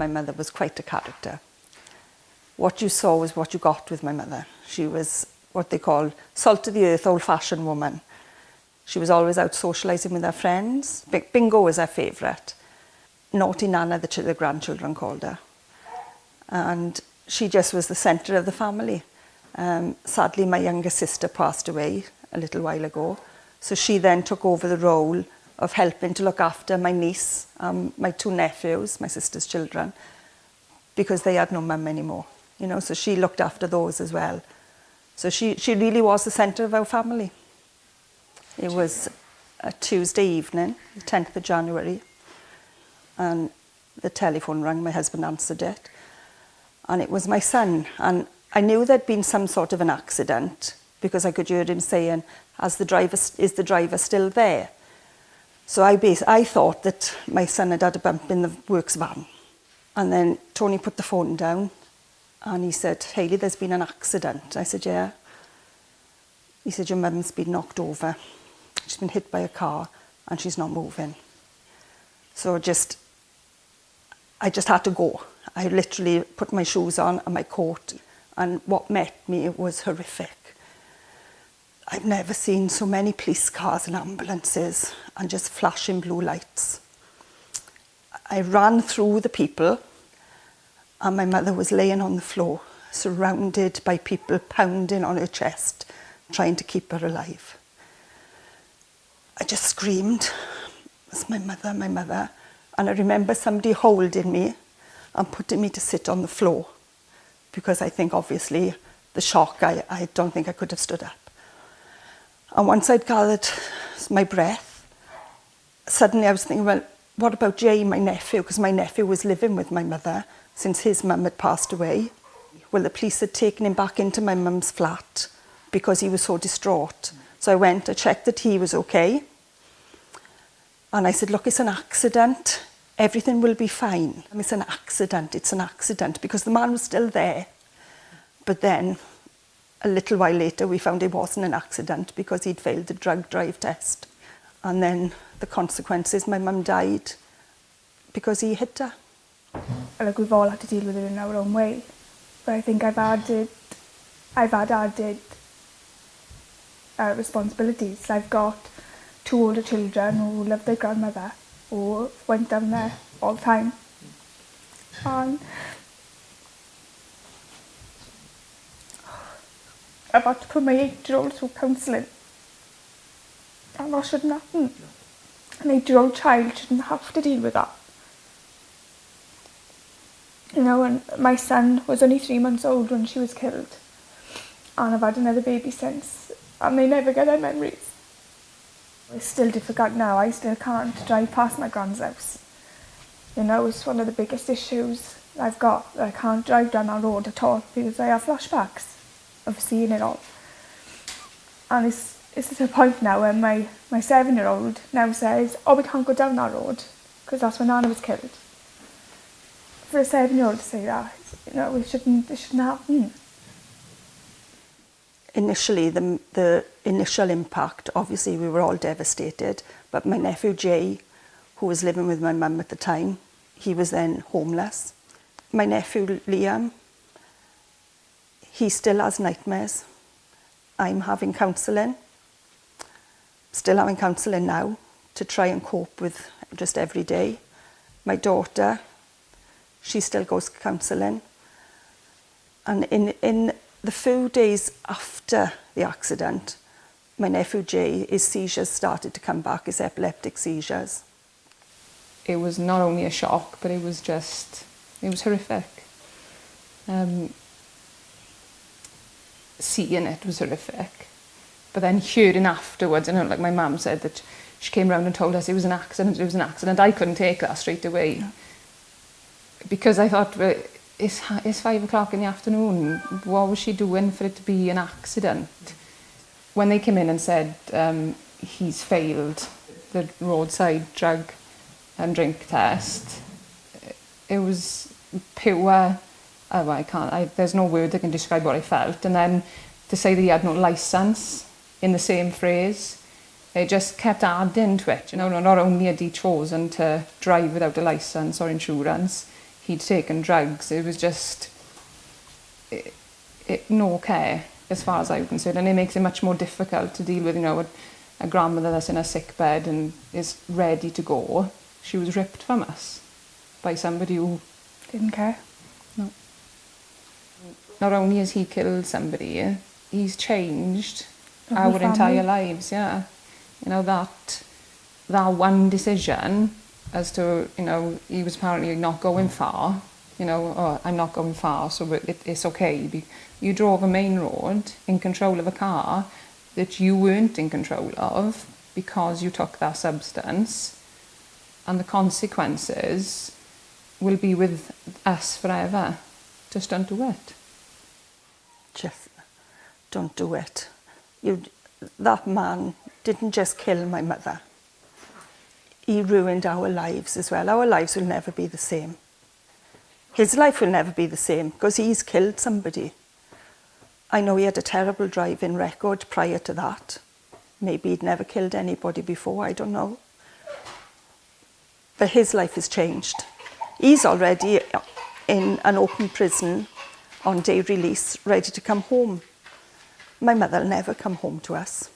my mother was quite a character. What you saw was what you got with my mother. She was what they call salt of the earth, old-fashioned woman. She was always out socialising with her friends. Bingo was her favourite. Naughty Nana, the grandchildren called her. And she just was the centre of the family. Sadly, my younger sister passed away a little while ago. So she then took over the role of helping to look after my niece, my 2 nephews, my sister's children, because they had no mum anymore. You know, so she looked after those as well. So she really was the centre of our family. It was a Tuesday evening, the 10th of January, and the telephone rang. My husband answered it, and it was my son. And I knew there'd been some sort of an accident because I could hear him saying, is the driver still there? So I thought that my son had had a bump in the works van. And then Tony put the phone down and he said, Hayley, there's been an accident. I said, yeah. He said, your mum's been knocked over. She's been hit by a car and she's not moving. So I just had to go. I literally put my shoes on and my coat, and what met me, it was horrific. I've never seen so many police cars and ambulances and just flashing blue lights. I ran through the people and my mother was laying on the floor, surrounded by people pounding on her chest, trying to keep her alive. I just screamed, it's my mother, my mother. And I remember somebody holding me and putting me to sit on the floor because I think obviously the shock, I don't think I could have stood up. And once I'd gathered my breath, suddenly I was thinking, well, what about Jay, my nephew? Because my nephew was living with my mother since his mum had passed away. Well, the police had taken him back into my mum's flat because he was so distraught. So I went, I checked that he was okay. And I said, look, it's an accident. Everything will be fine. And it's an accident, because the man was still there. But then, a little while later, we found it wasn't an accident because he'd failed the drug drive test. And then the consequences, my mum died because he hit her. Like, we've all had to deal with it in our own way. But I think I've had added responsibilities. I've got 2 older children who love their grandmother, who went down there all the time. And I've had to put my 8-year-old through counselling. And that shouldn't happen. An 8-year-old child shouldn't have to deal with that. You know, and my son was only 3 months old when she was killed. And I've had another baby since. And they never get their memories. It's still difficult now. I still can't drive past my grand's house. You know, it's one of the biggest issues I've got. I can't drive down that road at all because I have flashbacks of seeing it all. And it's to the point now where my 7-year-old now says, oh, we can't go down that road because that's when Nana was killed. For a 7-year-old to say that, you know, it shouldn't happen. Initially, the initial impact, obviously we were all devastated, but my nephew Jay, who was living with my mum at the time, he was then homeless. My nephew Liam, he still has nightmares. I'm having counselling, still having counselling now to try and cope with just every day. My daughter, she still goes to counselling. And in the few days after the accident, my nephew Jay, his seizures started to come back, his epileptic seizures. It was not only a shock, but it was horrific. Seeing it was horrific. But then hearing afterwards, you know, like my mum said that she came round and told us it was an accident. I couldn't take that straight away. No. Because I thought, well, it's 5 o'clock in the afternoon. What was she doing for it to be an accident? When they came in and said he's failed the roadside drug and drink test, it was pure. There's no word that can describe what I felt. And then to say that he had no licence in the same phrase, it just kept adding to it. You know, not only had he chosen to drive without a licence or insurance, he'd taken drugs. It was just no care as far as I was concerned, and it makes it much more difficult to deal with, a grandmother that's in a sick bed and is ready to go. She was ripped from us by somebody who Didn't care. no. Not only has he killed somebody, he's changed The whole our family. entire lives. Yeah, that one decision as to he was apparently not going far. Oh, I'm not going far, so it's okay. You drove a main road in control of a car that you weren't in control of because you took that substance, and the consequences will be with us forever. Just don't do it. Just don't do it. That man didn't just kill my mother. He ruined our lives as well. Our lives will never be the same. His life will never be the same because he's killed somebody. I know he had a terrible driving record prior to that. Maybe he'd never killed anybody before, I don't know. But his life has changed. He's already in an open prison on day release, ready to come home. My mother will never come home to us.